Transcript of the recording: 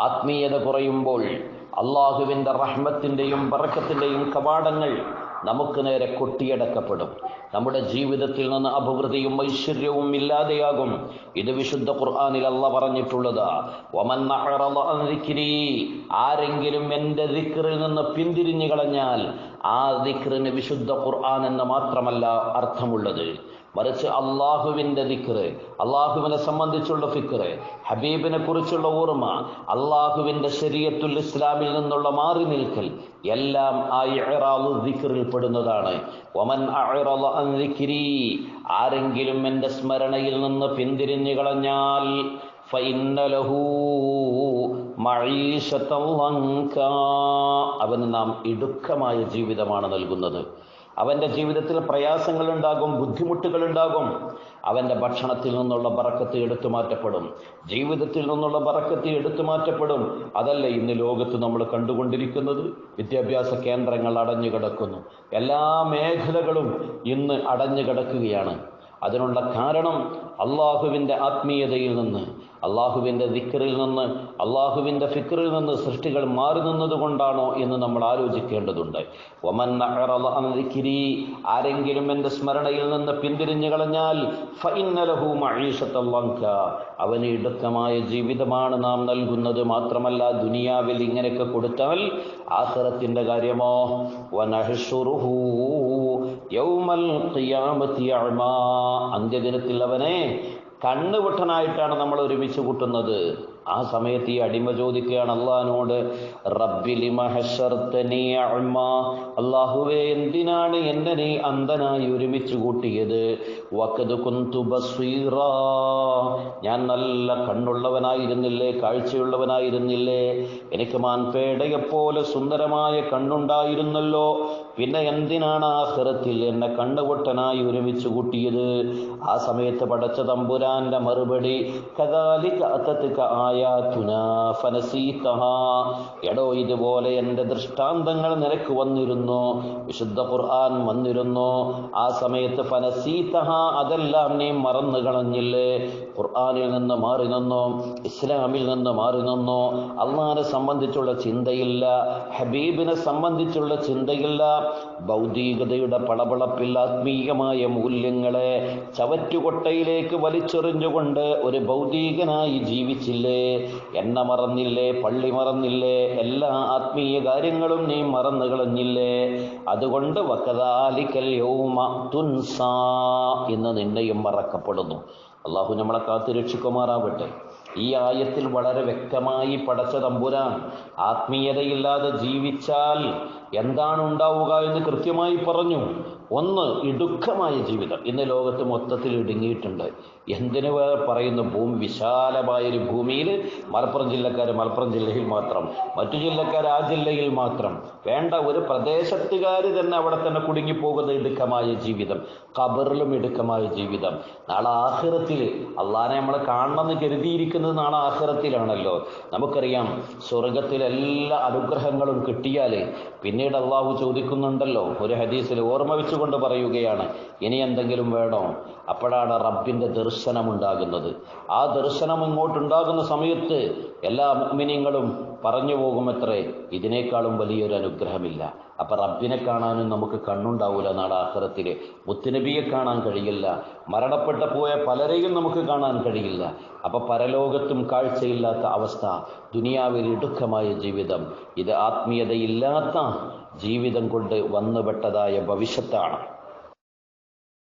ആത്മീയത കുറയുമ്പോൾ അള്ളാഹുവിൻ്റെ റഹ്മത്തിൻ്റെയും ബറക്കത്തിൻ്റെയും കവാടങ്ങൾ നമുക്ക് നേരെ കൊട്ടിയടക്കപ്പെടും. നമ്മുടെ ജീവിതത്തിൽ നിന്ന് അഭിവൃദ്ധിയും ഐശ്വര്യവും ഇല്ലാതെയാകും. ഇത് വിശുദ്ധ ഖുർആനിൽ അല്ലാഹ് പറഞ്ഞിട്ടുള്ളത്. വമൻ അഅറള അൻ ദിക്രി, ആരെങ്കിലും എൻ്റെ ദിക്റിൽ നിന്ന് പിന്തിരിഞ്ഞു കളഞ്ഞാൽ, ആ ദിക്റിന് വിശുദ്ധ ഖുർആൻ എന്ന് മാത്രമല്ല അർത്ഥമുള്ളത്, മറിച്ച് അള്ളാഹുവിൻ്റെ ദിക്റ്, അള്ളാഹുവിനെ സംബന്ധിച്ചുള്ള ഫിക്ർ, ഹബീബിനെ കുറിച്ചുള്ള ഓർമ്മ, അള്ളാഹുവിൻ്റെ ശരീഅത്തുൽ ഇസ്ലാമിൽ നിന്നുള്ള മാറി നിൽക്കൽ എല്ലാം ആ ഇഅ്റാദു ദിക്റിൽ പെടുന്നതാണ്. വമൻ അഅറള അൻ ദിക്രി, ആരെങ്കിലും എൻ്റെ സ്മരണയിൽ നിന്ന് പിന്തിരിഞ്ഞു കളഞ്ഞാൽ, ഫഇന്ന ലഹു മഈശതൻ ലൻകാ, അവന് നാം ഇടുക്കമായ ജീവിതമാണ് നൽകുന്നത്. അവൻ്റെ ജീവിതത്തിൽ പ്രയാസങ്ങളുണ്ടാകും, ബുദ്ധിമുട്ടുകളുണ്ടാകും. അവൻ്റെ ഭക്ഷണത്തിൽ നിന്നുള്ള ബറക്കത്ത് എടുത്തു മാറ്റപ്പെടും, ജീവിതത്തിൽ നിന്നുള്ള ബറക്കത്ത് എടുത്തു മാറ്റപ്പെടും. അതല്ല ഇന്ന് ലോകത്ത് നമ്മൾ കണ്ടുകൊണ്ടിരിക്കുന്നത്. വിദ്യാഭ്യാസ കേന്ദ്രങ്ങൾ അടഞ്ഞു കിടക്കുന്നു, എല്ലാ മേഖലകളും ഇന്ന് അടഞ്ഞു കിടക്കുകയാണ്. അതിനുള്ള കാരണം അള്ളാഹുവിൻ്റെ ആത്മീയതയിൽ നിന്ന്, അള്ളാഹുവിൻ്റെ ദിക്റിൽ നിന്ന്, അള്ളാഹുവിൻ്റെ ഫിക്റിൽ നിന്ന് സൃഷ്ടികൾ മാറി നിന്നതുകൊണ്ടാണോ എന്ന് നമ്മൾ ആലോചിക്കേണ്ടതുണ്ട്. വമൻ അഅറള അൻ ദിക്രി, ആരെങ്കിലും എൻ്റെ സ്മരണയിൽ നിന്ന് പിന്തിരിഞ്ഞു കളഞ്ഞാൽ, ഫഇന്ന ലഹു മഈശതൻ ലൻകാ, അവന് ഇടുക്കമായ ജീവിതമാണ് നാം നൽകുന്നത്. മാത്രമല്ല, ദുനിയാവിൽ ഇങ്ങനെയൊക്കെ കൊടുത്താൽ ആഖിറത്തിന്റെ കാര്യമോ, വനഹ്ശുറുഹു യൗമൽ ഖിയാമത്തി അഅ്മാ, അന്ത്യദിനത്തിൽ അവനെ കണ്ണുപൊട്ടനായിട്ടാണ് നമ്മൾ ഒരുമിച്ച് കൂട്ടുന്നത്. ആ സമയത്ത് ഈ അടിമ ചോദിക്കുകയാണ് അള്ളാഹിനോട്, റബ്ബി ലിമ ഹശർതനി അഅ്മാ, അല്ലാഹുവേ എന്തിനാണ് എന്നെ നീ അന്ധനായി ഒരുമിച്ച് കൂട്ടിയത്? വഖദ് കുന്തു ബസ്വീറാ, ഞാൻ നല്ല കണ്ണുള്ളവനായിരുന്നില്ലേ, കാഴ്ചയുള്ളവനായിരുന്നില്ലേ, എനിക്ക് മാൻപേടയെപ്പോലെ സുന്ദരമായ കണ്ണുണ്ടായിരുന്നല്ലോ, പിന്നെ എന്തിനാണ് ആഖിറത്തിൽ എന്നെ കണ്ണുപൊട്ടനായി ഒരുമിച്ച് കൂട്ടിയത്? ആ സമയത്ത് പടച്ച തമ്പുരാന്റെ മറുപടി, കദാലിക അതത്ക ആയാതുനാ ഫനസീതഹാ, എടോ ഇതുപോലെ എൻ്റെ ദൃഷ്ടാന്തങ്ങൾ നിനക്ക് വന്നിരുന്നു, വിശുദ്ധ ഖുർആൻ വന്നിരുന്നു. ആ സമയത്ത് ഫനസീതഹാ, അതെല്ലാം നീ മറന്നു കളഞ്ഞില്ലേ? ഖുർആനിൽ നിന്ന് മാറി നിന്നോ, ഇസ്ലാമിൽ നിന്ന് മാറി നിന്നോ, അള്ളാഹിനെ സംബന്ധിച്ചുള്ള ചിന്തയില്ല, ഹബീബിനെ സംബന്ധിച്ചുള്ള ചിന്തയില്ല. ഭൗതികതയുടെ പളപളപ്പിൽ ആത്മീയമായ മൂല്യങ്ങളെ ചവറ്റുകൊട്ടയിലേക്ക് വലിച്ചെറിഞ്ഞുകൊണ്ട് ഒരു ഭൗതികനായി ജീവിച്ചില്ലേ? എണ്ണ മറന്നില്ലേ? പള്ളി മറന്നില്ലേ? എല്ലാ ആത്മീയ കാര്യങ്ങളും നീ മറന്നു കളഞ്ഞില്ലേ? അതുകൊണ്ട് വകദാലികൽ യൗമ തുൻസാ, ഇന്ന് നിന്നെയും മറക്കപ്പെടുന്നു. അള്ളാഹു നമ്മളെ കാത്തു രക്ഷിക്കുമാറാവട്ടെ. ഈ ആയത്തിൽ വളരെ വ്യക്തമായി പടച്ച തമ്പുരാൻ ആത്മീയതയില്ലാതെ ജീവിച്ചാൽ എന്താണ് ഉണ്ടാവുക എന്ന് കൃത്യമായി പറഞ്ഞു. ഒന്ന്, ഇടുക്കമായ ജീവിതം. ഇന്ന് ലോകത്ത് മൊത്തത്തിൽ ഇടുങ്ങിയിട്ടുണ്ട്. എന്തിനു പറയുന്നു? വിശാലമായൊരു ഭൂമിയിൽ മലപ്പുറം ജില്ലക്കാർ മലപ്പുറം ജില്ലയിൽ മാത്രം, മറ്റു ജില്ലക്കാർ ആ ജില്ലയിൽ മാത്രം, വേണ്ട ഒരു പ്രദേശത്തുകാർ തന്നെ അവിടെ തന്നെ കുടുങ്ങിപ്പോകുന്ന ഇടുക്കമായ ജീവിതം. ഖബറിലും ഇടുക്കമായ ജീവിതം. നാളെ ആഖിറത്തിൽ അള്ളാഹനെ നമ്മൾ കാണണമെന്ന് കരുതിയിരിക്കുന്നത് നാളെ ആഖിറത്തിലാണല്ലോ. നമുക്കറിയാം, സ്വർഗത്തിലെ എല്ലാ അനുഗ്രഹങ്ങളും കിട്ടിയാൽ പിന്നീട് അള്ളാഹു ചോദിക്കുന്നുണ്ടല്ലോ, ഒരു ഹദീസിൽ ഓർമ്മ വെച്ചുകൊണ്ട് പറയുകയാണ്, ഇനി എന്തെങ്കിലും വേണോ? അപ്പോഴാണ് റബ്ബിന്റെ ദർശനം ഉണ്ടാകുന്നത്. ആ ദർശനം ഇങ്ങോട്ടുണ്ടാകുന്ന സമയത്ത് എല്ലാ മുഅ്മിനീങ്ങളും പറഞ്ഞു പോകുമത്രേ, ഇതിനേക്കാളും വലിയൊരു അനുഗ്രഹമില്ല. അപ്പൊ റബ്ബിനെ കാണാനും നമുക്ക് കണ്ണുണ്ടാവൂല നാളെ ആഖിറത്തില്. മുത്തുനബിയെ കാണാൻ കഴിയില്ല, മരണപ്പെട്ടു പോയ പലരെയും നമുക്ക് കാണാൻ കഴിയില്ല. അപ്പൊ പരലോകത്തും കാഴ്ചയില്ലാത്ത അവസ്ഥ, ദുനിയാവിൽ ഇടുക്കമായ ജീവിതം. ഇത് ആത്മീയതയില്ലാത്ത ജീവിതം കൊണ്ട് വന്നുപെട്ടതായ ഭവിഷ്യത്താണ്.